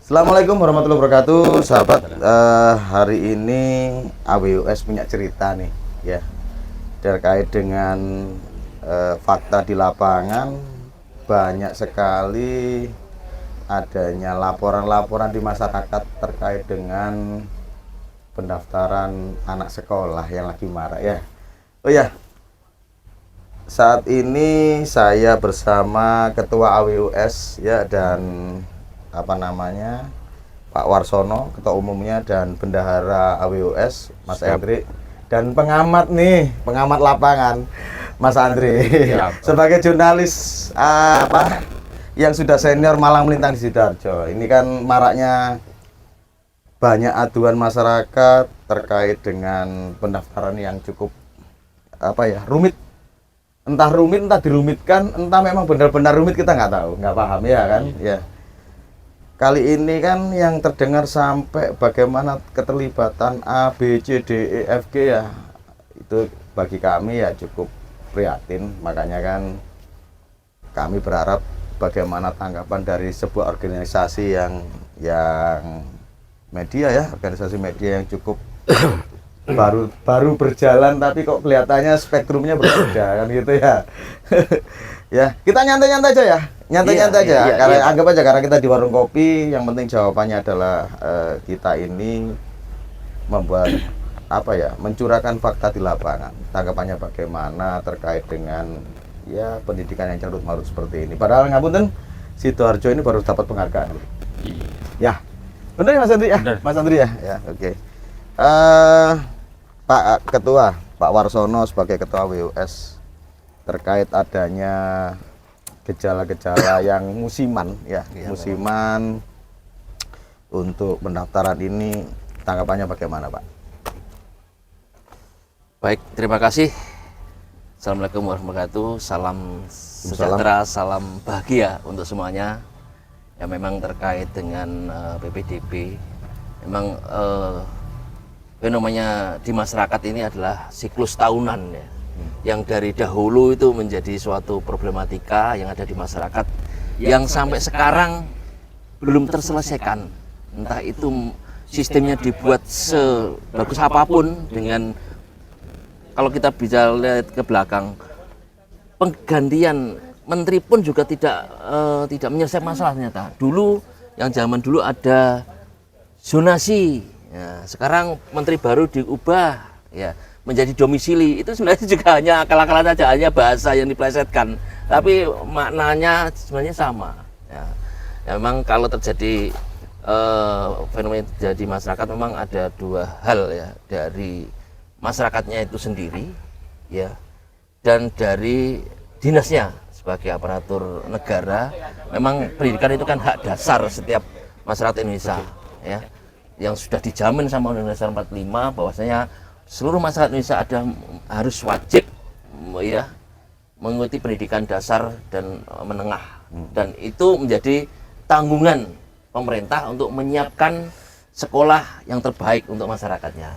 Assalamualaikum warahmatullahi wabarakatuh, sahabat. Hari ini AWUS punya cerita nih, ya, terkait dengan fakta di lapangan. Banyak sekali adanya laporan-laporan di masyarakat terkait dengan pendaftaran anak sekolah yang lagi marak, ya. Oh ya, saat ini saya bersama Ketua AWUS, ya, dan Pak Warsono, Ketua Umumnya, dan Bendahara AWUS, Mas Andri, dan pengamat lapangan, Mas Andri. Sebagai jurnalis yang sudah senior Malang Melintang di Sidoarjo. Ini kan maraknya banyak aduan masyarakat terkait dengan pendaftaran yang cukup rumit. Entah rumit, entah dirumitkan, entah memang benar-benar rumit, kita nggak tahu, nggak paham, ya kan, ya. Kali ini kan yang terdengar sampai bagaimana keterlibatan A, B, C, D, E, F, G, ya, itu bagi kami ya cukup prihatin. Makanya kan kami berharap bagaimana tanggapan dari sebuah organisasi yang media, ya, organisasi media yang cukup baru berjalan, tapi kok kelihatannya spektrumnya berbeda kan, gitu ya. Ya, kita nyantai-nyantai aja, ya. Nyantai-nyantai aja. Karena anggap aja karena kita di warung kopi, yang penting jawabannya adalah kita ini membuat mencurahkan fakta di lapangan. Tanggapannya bagaimana terkait dengan pendidikan yang carut marut seperti ini. Padahal ngapunten, Sidoarjo ini baru dapat penghargaan. Ya. Benar ya, Mas Andri ya? Benar. Mas Andri ya? Ya, oke. Pak Ketua, Pak Warsono sebagai Ketua WUS, terkait adanya gejala-gejala yang musiman, ya, musiman untuk pendaftaran ini, tanggapannya bagaimana, Pak? Baik, terima kasih. Assalamualaikum warahmatullahi wabarakatuh. Salam sejahtera, salam bahagia untuk semuanya. Ya, memang terkait dengan PPDB, memang fenomena di masyarakat ini adalah siklus tahunan, ya, yang dari dahulu itu menjadi suatu problematika yang ada di masyarakat yang sampai sekarang belum terselesaikan. Entah itu sistemnya dibuat sebagus apapun, dengan kalau kita bisa lihat ke belakang, penggantian menteri pun juga tidak menyelesaikan masalah ternyata. Dulu, yang zaman dulu ada zonasi. Ya, sekarang menteri baru diubah, ya, menjadi domisili. Itu sebenarnya juga hanya akal-akalan saja, hanya bahasa yang diplesetkan, tapi maknanya sebenarnya sama, ya. Ya, memang kalau terjadi fenomena terjadi masyarakat, memang ada dua hal, ya, dari masyarakatnya itu sendiri, ya, dan dari dinasnya sebagai aparatur negara. Memang pendidikan itu kan hak dasar setiap masyarakat Indonesia, ya, yang sudah dijamin sama Undang-Undang Dasar 45 bahwasanya seluruh masyarakat Indonesia harus wajib, ya, mengikuti pendidikan dasar dan menengah, dan itu menjadi tanggungan pemerintah untuk menyiapkan sekolah yang terbaik untuk masyarakatnya.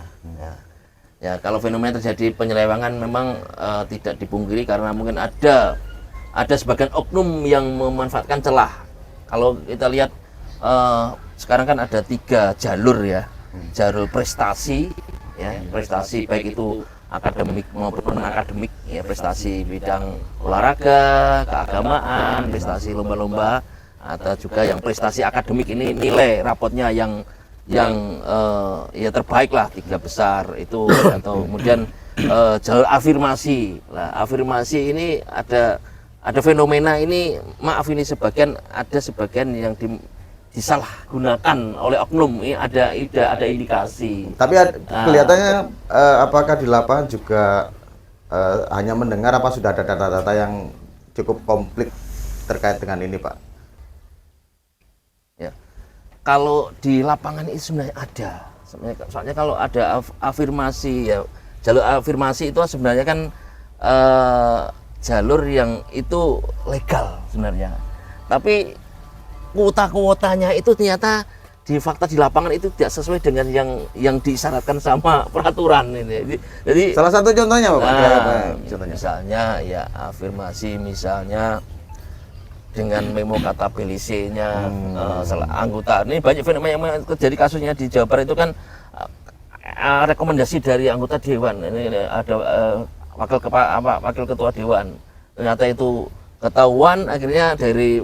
Ya, kalau fenomena terjadi penyelewengan memang tidak dipungkiri, karena mungkin ada sebagian oknum yang memanfaatkan celah. Kalau kita lihat sekarang kan ada 3 jalur, ya, jalur prestasi, ya, prestasi baik itu akademik maupun akademik, ya, prestasi bidang olahraga, keagamaan, prestasi lomba-lomba, atau juga yang prestasi akademik ini nilai rapotnya yang ya terbaik lah, 3 besar itu. Atau kemudian jalur afirmasi. Lah, afirmasi ini ada fenomena ini, maaf, ini ada sebagian yang disalahgunakan oleh oknum. Ini ada indikasi. Tapi kelihatannya apakah di lapangan juga hanya mendengar, apa sudah ada data-data yang cukup komplit terkait dengan ini, Pak? Ya, kalau di lapangan itu sebenarnya ada. Soalnya kalau ada afirmasi, ya, jalur afirmasi itu sebenarnya kan jalur yang itu legal sebenarnya. Tapi kuota-kuotanya itu ternyata di fakta di lapangan itu tidak sesuai dengan yang disyaratkan sama peraturan ini. Jadi salah satu contohnya, Pak. Contohnya misalnya, ya, afirmasi misalnya dengan memo kata PLC-nya anggota. Ini banyak fenomena yang terjadi kasusnya di Jawa Barat itu kan rekomendasi dari anggota dewan. Ini ada wakil ketua dewan. Ternyata itu ketahuan, akhirnya dari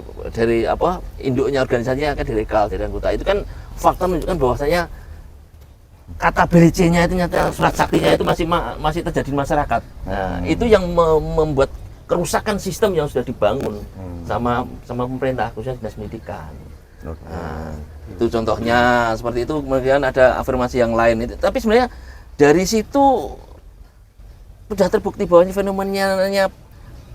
induknya organisasinya akan direkal dari anggota. Itu kan fakta menunjukkan bahwasanya kata BLC-nya itu nyata surat saktinya itu masih terjadi di masyarakat. Nah, itu yang membuat kerusakan sistem yang sudah dibangun sama pemerintah, khususnya dinas pendidikan. Nah, itu contohnya seperti itu. Kemudian ada afirmasi yang lain itu. Tapi sebenarnya dari situ sudah terbukti bahwa fenomenanya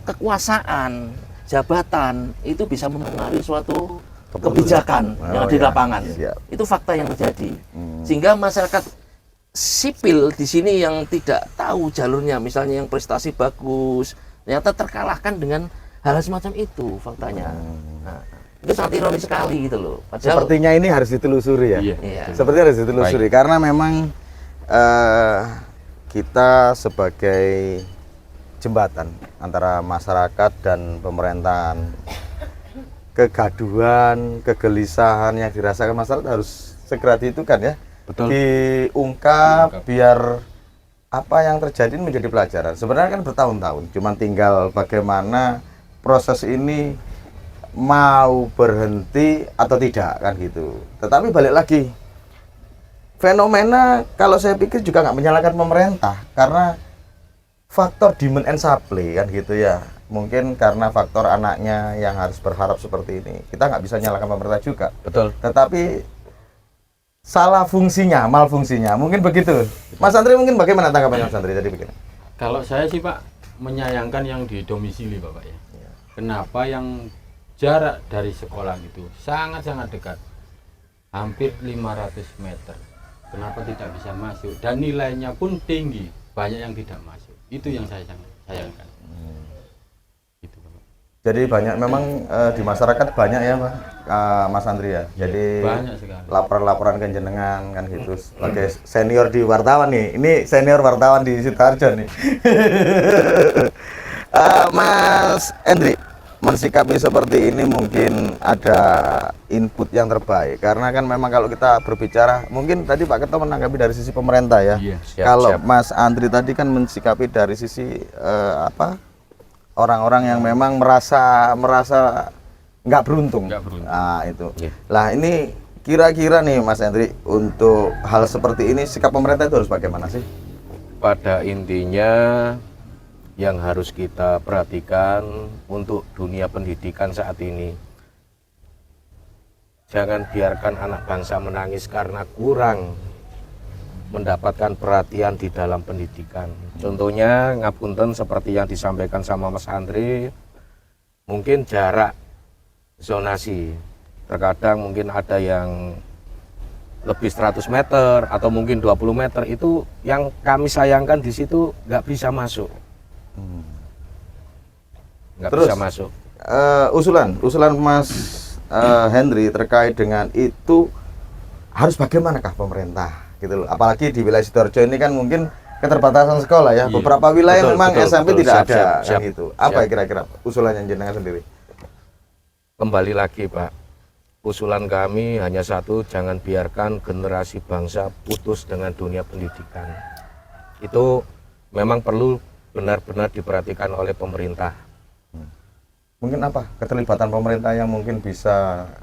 kekuasaan, jabatan itu bisa mempengaruhi suatu kebijakan yang ada di lapangan. Itu fakta yang terjadi. Sehingga masyarakat sipil di sini yang tidak tahu jalurnya, misalnya yang prestasi bagus, ternyata terkalahkan dengan hal semacam itu faktanya. Nah, itu sangat ironis sekali gitu loh. Padahal, sepertinya ini harus ditelusuri ya. Iya. Sepertinya harus ditelusuri karena memang kita sebagai jembatan antara masyarakat dan pemerintahan, kegaduhan, kegelisahan yang dirasakan masyarakat harus segera dihitungkan ya. Betul. Diungkap biar apa yang terjadi menjadi pelajaran. Sebenarnya kan bertahun-tahun, cuman tinggal bagaimana proses ini mau berhenti atau tidak kan gitu. Tetapi balik lagi, fenomena kalau saya pikir juga nggak menyalahkan pemerintah karena faktor demand and supply kan gitu ya. Mungkin karena faktor anaknya yang harus berharap seperti ini. Kita nggak bisa nyalakan pemerintah juga. Betul. Tetapi salah fungsinya, malfungsinya. Mungkin begitu. Mas Andri mungkin bagaimana tanggapannya Mas Andri tadi begini? Kalau saya sih Pak menyayangkan yang di domisili Bapak ya. Kenapa yang jarak dari sekolah gitu sangat-sangat dekat. Hampir 500 meter. Kenapa tidak bisa masuk? Dan nilainya pun tinggi. Banyak yang tidak masuk. Itu yang saya sayangkan. Gitu, Bapak. Jadi banyak memang di masyarakat banyak ya Pak, Mas Andri ya. Jadi banyak sekali. laporan-laporan ke jenengan kan gitu. Sebagai senior di wartawan nih. Ini senior wartawan di Sidoarjo nih. Mas Andri, mensikapi seperti ini mungkin ada input yang terbaik karena kan memang kalau kita berbicara mungkin tadi Pak Ketua menanggapi dari sisi pemerintah ya. Iya, Kalau Mas Andri tadi kan mensikapi dari sisi orang-orang yang memang merasa nggak beruntung. Nah itu. Lah ini kira-kira nih Mas Andri untuk hal seperti ini sikap pemerintah itu harus bagaimana sih? Pada intinya yang harus kita perhatikan untuk dunia pendidikan saat ini, jangan biarkan anak bangsa menangis karena kurang mendapatkan perhatian di dalam pendidikan. Contohnya ngapunten seperti yang disampaikan sama Mas Andri, mungkin jarak zonasi, terkadang mungkin ada yang lebih 100 meter atau mungkin 20 meter, itu yang kami sayangkan di situ nggak bisa masuk. Nggak bisa masuk. Usulan Mas Henry terkait dengan itu harus bagaimanakah pemerintah gitu loh. Apalagi di wilayah Sidoarjo ini kan mungkin keterbatasan sekolah ya. Beberapa wilayah memang SMP tidak ada kan gitu. Apa kira-kira usulannya jenengan sendiri? Kembali lagi Pak, usulan kami hanya satu, jangan biarkan generasi bangsa putus dengan dunia pendidikan. Itu memang perlu benar-benar diperhatikan oleh pemerintah. Mungkin apa keterlibatan pemerintah yang mungkin bisa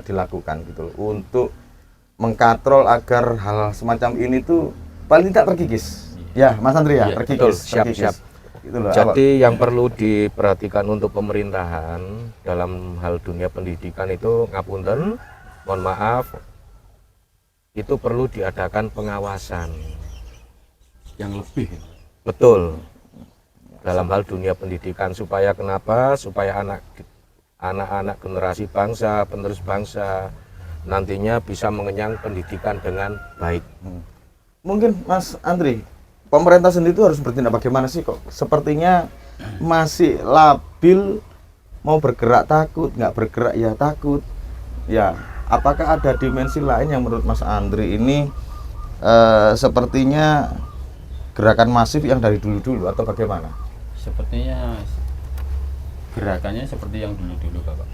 dilakukan gitu loh, untuk mengkatrol agar hal semacam ini tuh paling tidak terkikis. Ya, Mas Andri ya, terkikis. Siap. Gitu loh, Jadi yang perlu diperhatikan untuk pemerintahan dalam hal dunia pendidikan itu, ngapunten, mohon maaf, itu perlu diadakan pengawasan Yang lebih. betul dalam hal dunia pendidikan. Supaya kenapa? Supaya anak-anak generasi bangsa, penerus bangsa nantinya bisa mengenyang pendidikan dengan baik. Mungkin Mas Andri, pemerintah sendiri itu harus bertindak bagaimana sih kok? Sepertinya masih labil, mau bergerak takut, nggak bergerak ya takut. Ya, apakah ada dimensi lain yang menurut Mas Andri ini sepertinya gerakan masif yang dari dulu-dulu atau bagaimana? Sepertinya gerakannya seperti yang dulu-dulu Bapak.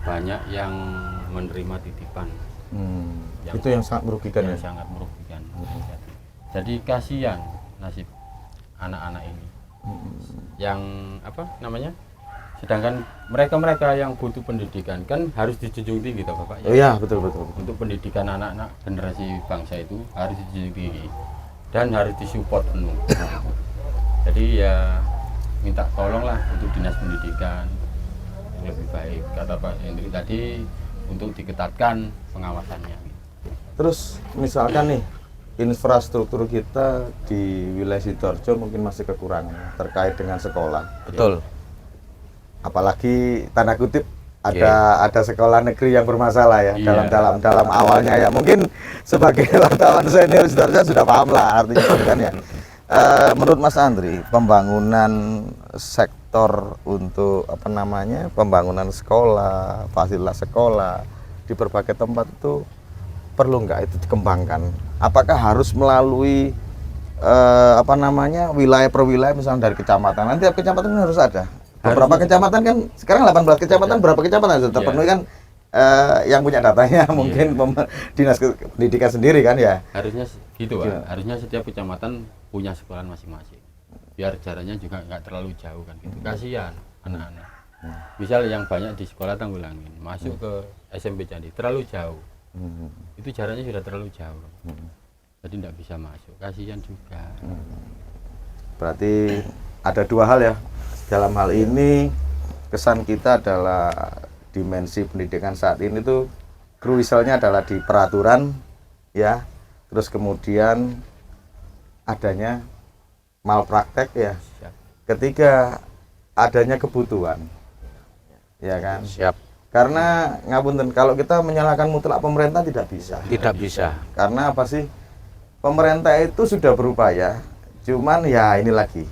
Banyak yang menerima titipan. Itu yang sangat merugikan yang ya. sangat merugikan. Jadi kasihan nasib anak-anak ini. Yang apa namanya? Sedangkan mereka yang butuh pendidikan kan harus dijunjung tinggi, toh Bapak. Oh iya, betul. Untuk pendidikan anak-anak generasi bangsa itu harus dijunjung tinggi dan harus disupport penuh. Jadi ya minta tolonglah untuk dinas pendidikan yang lebih baik, kata Pak Hendri tadi, untuk diketatkan pengawasannya. Terus misalkan nih infrastruktur kita di wilayah Sidoarjo mungkin masih kekurangan terkait dengan sekolah. Betul. Apalagi tanda kutip ada sekolah negeri yang bermasalah ya. Iya. dalam awalnya ya, mungkin sebagai wartawan senior Sidoarjo sudah paham lah artinya kan ya. Menurut Mas Andri, pembangunan sektor untuk pembangunan sekolah, fasilitas sekolah di berbagai tempat itu perlu nggak itu dikembangkan? Apakah harus melalui wilayah per wilayah, misalnya dari kecamatan? Nanti tiap kecamatan kan harus ada. Beberapa kecamatan kan sekarang 18 kecamatan, berapa kecamatan sudah terpenuhi kan? Yang punya datanya mungkin dinas pendidikan sendiri kan ya. Harusnya gitu Pak. Harusnya setiap kecamatan punya sekolah masing-masing. Biar jaraknya juga nggak terlalu jauh kan gitu. Kasihan anak-anak. Misal yang banyak di sekolah Tanggulangin masuk ke SMP Candi terlalu jauh. Itu jaraknya sudah terlalu jauh. Jadi nggak bisa masuk. Kasihan juga. Berarti ada dua hal ya. Dalam hal ini kesan kita adalah dimensi pendidikan saat ini tuh krusialnya adalah di peraturan ya, terus kemudian adanya malpraktek ya. Ketiga adanya kebutuhan, ya kan. Siap. Karena ngapunten, kalau kita menyalahkan mutlak pemerintah tidak bisa. Tidak bisa. Karena apa sih? Pemerintah itu sudah berupaya, cuman ya ini lagi.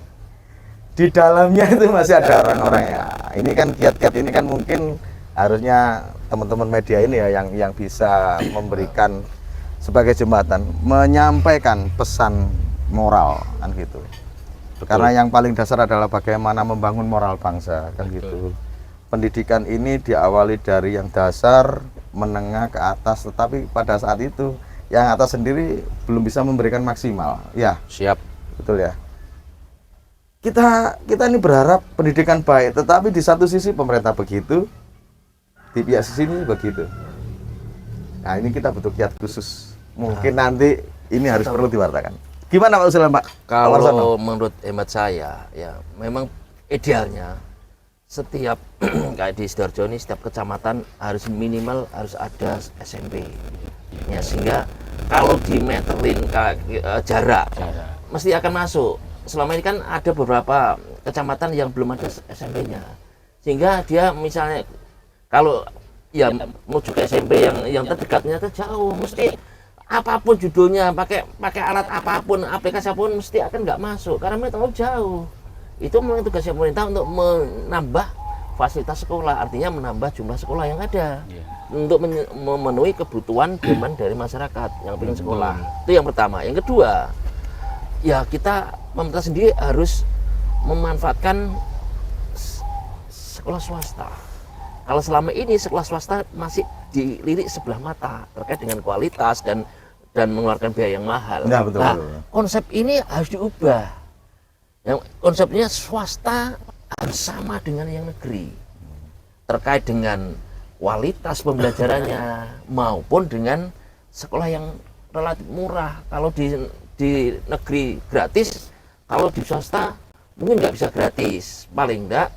Di dalamnya itu masih ada orang-orang ya. Ini kan kiat-kiat ini kan mungkin harusnya teman-teman media ini ya yang bisa memberikan sebagai jembatan, menyampaikan pesan moral kan gitu. Betul. Karena yang paling dasar adalah bagaimana membangun moral bangsa kan gitu. Pendidikan ini diawali dari yang dasar, menengah ke atas, tetapi pada saat itu yang atas sendiri belum bisa memberikan maksimal. Ya, Siap. betul ya. Kita ini berharap pendidikan baik, tetapi di satu sisi pemerintah begitu, di pihak sini begitu. Nah, ini kita butuh kiat khusus. Mungkin nanti ini harus perlu diwartakan. Gimana Pak usulan Pak? Kalau menurut hemat saya, ya memang idealnya setiap kayak di Sidoarjo ini setiap kecamatan harus minimal harus ada SMP. Ya, sehingga kalau dimeterin jarak mesti akan masuk. Selama ini kan ada beberapa kecamatan yang belum ada SMP-nya, sehingga dia misalnya kalau ya menuju ke SMP yang terdekatnya terjauh, mesti apapun judulnya, pakai alat apapun, aplikasi apapun mesti akan nggak masuk karena mereka terlalu jauh. Itu memang tugasnya pemerintah untuk menambah fasilitas sekolah, artinya menambah jumlah sekolah yang ada untuk memenuhi kebutuhan demand dari masyarakat yang ingin sekolah. Itu yang pertama. Yang kedua, ya kita pemerintah sendiri harus memanfaatkan sekolah swasta. Kalau selama ini sekolah swasta masih dilirik sebelah mata terkait dengan kualitas dan mengeluarkan biaya yang mahal. Ya, betul, nah, betul. Konsep ini harus diubah. Yang konsepnya swasta harus sama dengan yang negeri terkait dengan kualitas pembelajarannya maupun dengan sekolah yang relatif murah. Kalau di negeri gratis, kalau di swasta mungkin nggak bisa gratis, paling enggak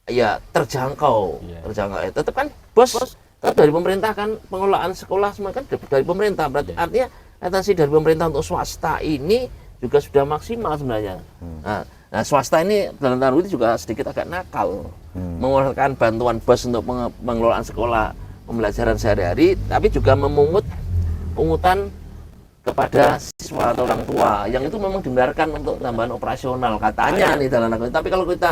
ya terjangkau. Ya, tetap kan bos tetap dari pemerintah kan, pengelolaan sekolah semua kan dari pemerintah. Berarti artinya atensi dari pemerintah untuk swasta ini juga sudah maksimal sebenarnya. Nah swasta ini dalam tanda kutip juga sedikit agak nakal, mengeluarkan bantuan bos untuk pengelolaan sekolah pembelajaran sehari-hari, tapi juga memungut pungutan kepada siswa atau orang tua yang itu memang dibenarkan untuk tambahan operasional katanya nih dalam tanda kutip. Tapi kalau kita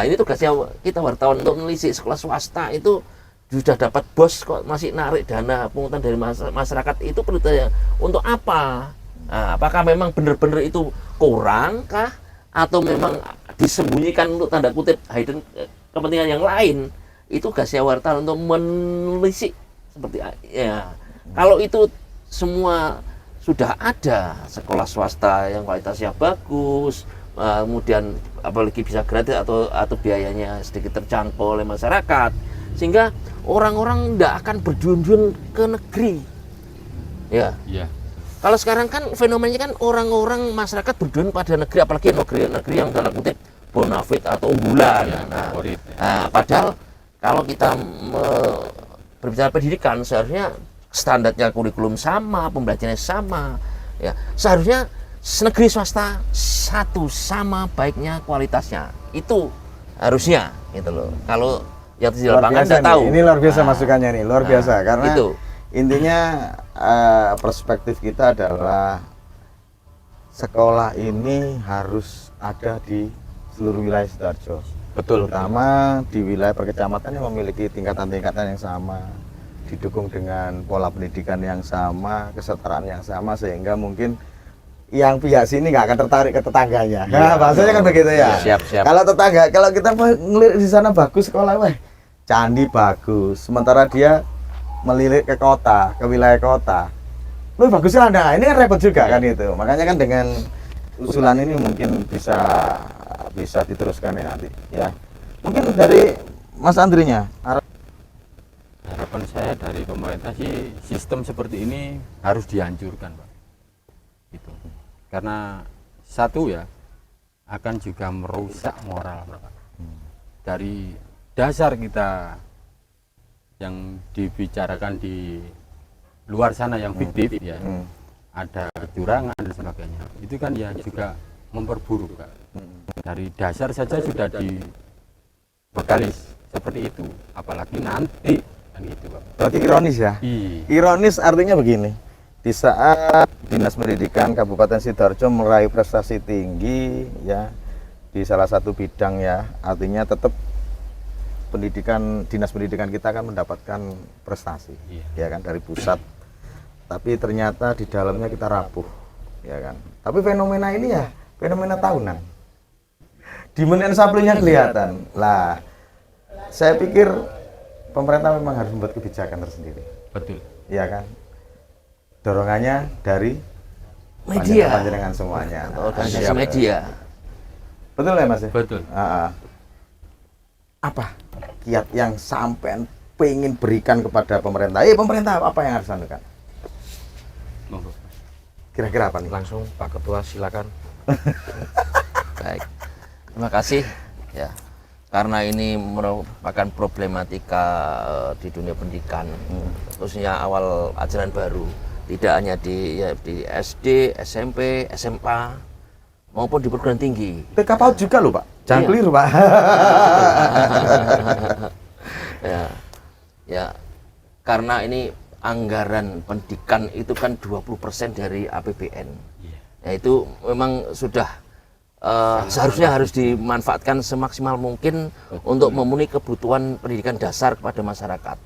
ini tugasnya kita wartawan untuk menelisik sekolah swasta itu sudah dapat bos kok masih narik dana pungutan dari masyarakat, itu perlu tanya untuk apa? Nah, apakah memang benar-benar itu kurang kah atau memang disembunyikan untuk tanda kutip hidden kepentingan yang lain? itu tugasnya wartawan untuk menelisik seperti ya. Kalau itu semua sudah ada, sekolah swasta yang kualitasnya bagus, kemudian apalagi bisa gratis atau biayanya sedikit terjangkau oleh masyarakat, sehingga orang-orang tidak akan berduyun-duyun ke negeri. Ya. Iya. Kalau sekarang kan fenomenanya kan orang-orang masyarakat berduyun pada negeri, apalagi negeri yang dalam kutip bonafit atau unggulan. Nah, padahal kalau kita berbicara pendidikan, seharusnya standarnya kurikulum sama, pembelajarannya sama. Ya, seharusnya negeri swasta satu sama baiknya kualitasnya. Itu harusnya, gitu loh. Kalau yang di lapangan nggak tahu. Ini luar biasa masukannya nih, luar biasa karena itu. Intinya perspektif kita adalah sekolah ini harus ada di seluruh wilayah Sidoarjo. Betul. Terutama di wilayah perkecamatan yang memiliki tingkatan-tingkatan yang sama, didukung dengan pola pendidikan yang sama, kesetaraan yang sama, sehingga mungkin yang pihak sini nggak akan tertarik ke tetangganya. Nah, bahasanya kan begitu ya. Siap. Kalau tetangga, kalau kita ngelirik di sana bagus sekolah, wah, candi bagus. Sementara dia melirik ke kota, ke wilayah kota. Loh, bagusnya Anda. Ini kan repot juga kan itu. Makanya kan dengan usulan ini mungkin bisa diteruskan ya nanti. Ya. Mungkin dari Mas Andrinya. Harapan saya dari pemerintah sih sistem seperti ini harus dihancurkan, Pak. Gitu. Karena satu ya akan juga merusak moral, Pak. Dari dasar kita yang dibicarakan di luar sana yang fiktif ya, ada kecurangan dan sebagainya. Itu kan ya juga memperburuk, Pak. Dari dasar saja sudah dibekali seperti itu, apalagi nanti kan gitu, Pak. Berarti ironis ya? Iya. Ironis artinya begini. Di saat Dinas Pendidikan Kabupaten Sidoarjo meraih prestasi tinggi ya di salah satu bidang ya, artinya tetap Dinas Pendidikan kita akan mendapatkan prestasi, ya kan, dari pusat. Tapi ternyata di dalamnya kita rapuh, ya kan. Tapi fenomena ini ya fenomena tahunan. Demand and supply-nya kelihatan. Lah, saya pikir pemerintah memang harus membuat kebijakan tersendiri. Betul. Ya kan. Dorongannya dari Media. panjenengan semuanya. Organisasi media. Betul ya Mas? Betul. Apa kiat yang sampean pengen berikan kepada pemerintah? Pemerintah apa yang harus lakukan? Monggo. Kira-kira apa nih? Langsung Pak Ketua silakan. Baik. Terima kasih ya. Karena ini merupakan problematika di dunia pendidikan, khususnya awal ajaran baru. Tidak hanya di SD, SMP, SMA, maupun di perguruan tinggi. TK PAUD juga loh Pak. Jangan Iya. keliru Pak. Ya, karena ini anggaran pendidikan itu kan 20% dari APBN. Ya, itu memang sudah seharusnya harus dimanfaatkan semaksimal mungkin untuk memenuhi kebutuhan pendidikan dasar kepada masyarakat.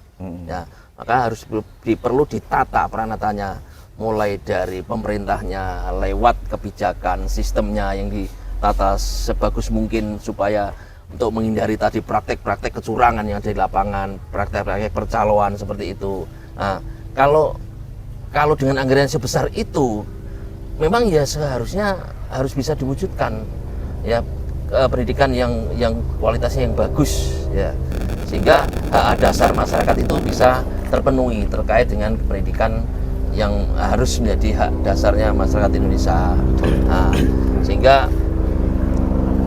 Ya, maka harus perlu ditata peranatanya, mulai dari pemerintahnya lewat kebijakan sistemnya yang ditata sebagus mungkin supaya untuk menghindari tadi praktek-praktek kecurangan yang ada di lapangan, praktek-praktek percaloan seperti itu. Nah, kalau dengan anggaran sebesar itu, memang ya seharusnya harus bisa diwujudkan ya pendidikan yang kualitasnya yang bagus ya, sehingga hak dasar masyarakat itu bisa terpenuhi terkait dengan pendidikan yang harus menjadi hak dasarnya masyarakat Indonesia. Nah,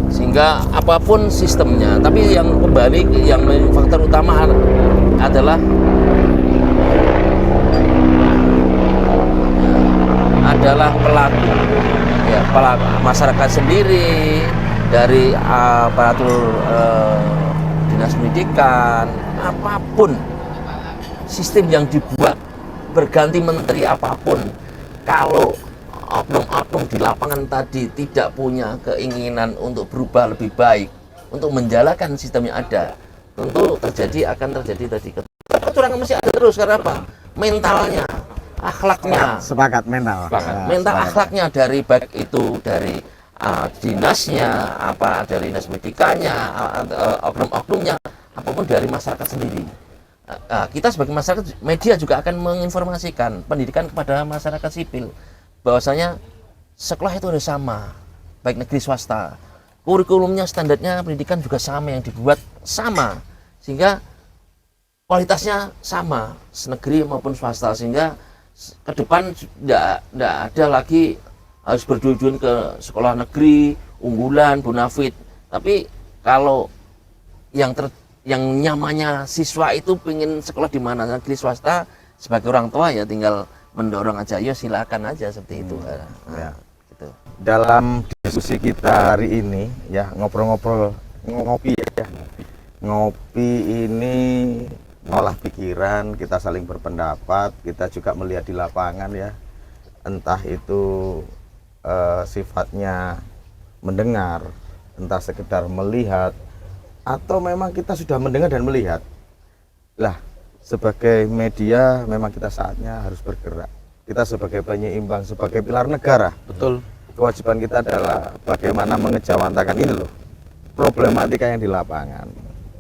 sehingga apapun sistemnya, tapi yang kembali yang faktor utama adalah pelaku ya, pelaku masyarakat sendiri, dari aparatur dinas pendidikan, apapun sistem yang dibuat, berganti menteri apapun, kalau oknum-oknum di lapangan tadi tidak punya keinginan untuk berubah lebih baik, untuk menjalankan sistem yang ada, tentu akan terjadi tadi kecurangan masih ada terus. Karena apa? Mentalnya, akhlaknya, Sepakat mental. mental akhlaknya dari baik itu dari dinasnya, dari dinas pendidikannya, oknum-oknumnya apapun dari masyarakat sendiri. Kita sebagai masyarakat, media juga akan menginformasikan pendidikan kepada masyarakat sipil bahwasanya sekolah itu harus sama, baik negeri swasta. Kurikulumnya, standarnya pendidikan juga sama, yang dibuat sama, sehingga kualitasnya sama, negeri maupun swasta, sehingga ke depan tidak ada lagi harus berduyun ke sekolah negeri, unggulan, bonafit. Tapi kalau yang nyamannya siswa itu pengen sekolah di mana, negeri swasta, sebagai orang tua ya tinggal mendorong aja, ya silakan aja seperti itu. Ya. Gitu. Dalam diskusi kita hari ini ya, ngobrol-ngobrol, ngopi ya, ngopi ini ngolah pikiran, kita saling berpendapat, kita juga melihat di lapangan ya, entah itu sifatnya mendengar, entah sekedar melihat, atau memang kita sudah mendengar dan melihat. Lah, sebagai media memang kita saatnya harus bergerak. Kita sebagai penyeimbang, sebagai pilar negara, Betul. kewajiban kita adalah bagaimana mengejawantakan ini loh, problematika yang di lapangan,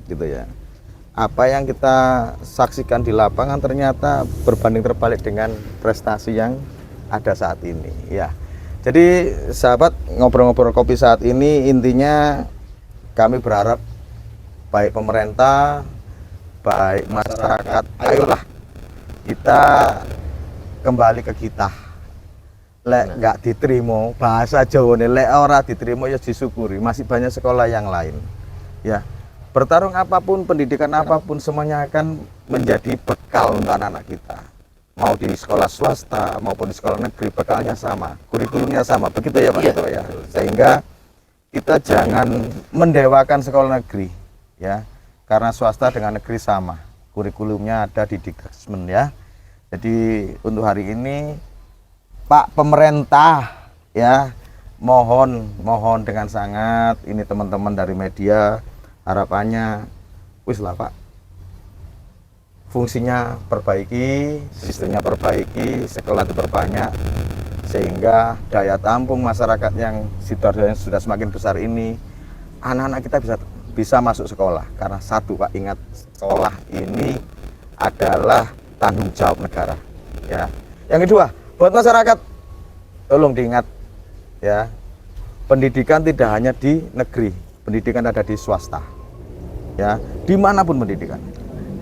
gitu ya. Apa yang kita saksikan di lapangan ternyata berbanding terbalik dengan prestasi yang ada saat ini, ya. Jadi sahabat, ngobrol-ngobrol kopi saat ini intinya kami berharap baik pemerintah, baik masyarakat, ayolah kita kembali ke kita. Lek nggak diterima, bahasa Jawa nih, lek ora diterima ya disyukuri, masih banyak sekolah yang lain. Ya, bertarung apapun, pendidikan apapun, semuanya akan menjadi bekal untuk anak-anak kita. Mau di sekolah swasta maupun di sekolah negeri, bekalnya sama, kurikulumnya sama, begitu ya Pak Ketua ya. Sehingga kita jangan mendewakan sekolah negeri, ya, karena swasta dengan negeri sama, kurikulumnya ada di Dikdasmen ya. Jadi untuk hari ini Pak pemerintah ya, mohon dengan sangat ini teman-teman dari media, harapannya wis lah Pak, fungsinya perbaiki, sistemnya perbaiki, sekolah itu perbanyak, sehingga daya tampung masyarakat yang situasinya sudah semakin besar ini, anak-anak kita bisa masuk sekolah. Karena satu Pak, ingat, sekolah ini adalah tanggung jawab negara ya. Yang kedua, buat masyarakat, tolong diingat ya, pendidikan tidak hanya di negeri, pendidikan ada di swasta ya, dimanapun pendidikan,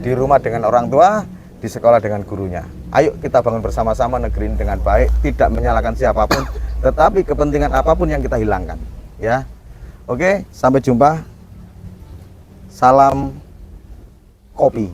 di rumah dengan orang tua, di sekolah dengan gurunya. Ayo kita bangun bersama-sama negeri ini dengan baik, tidak menyalahkan siapapun, tetapi kepentingan apapun yang kita hilangkan ya. Oke, sampai jumpa, salam kopi.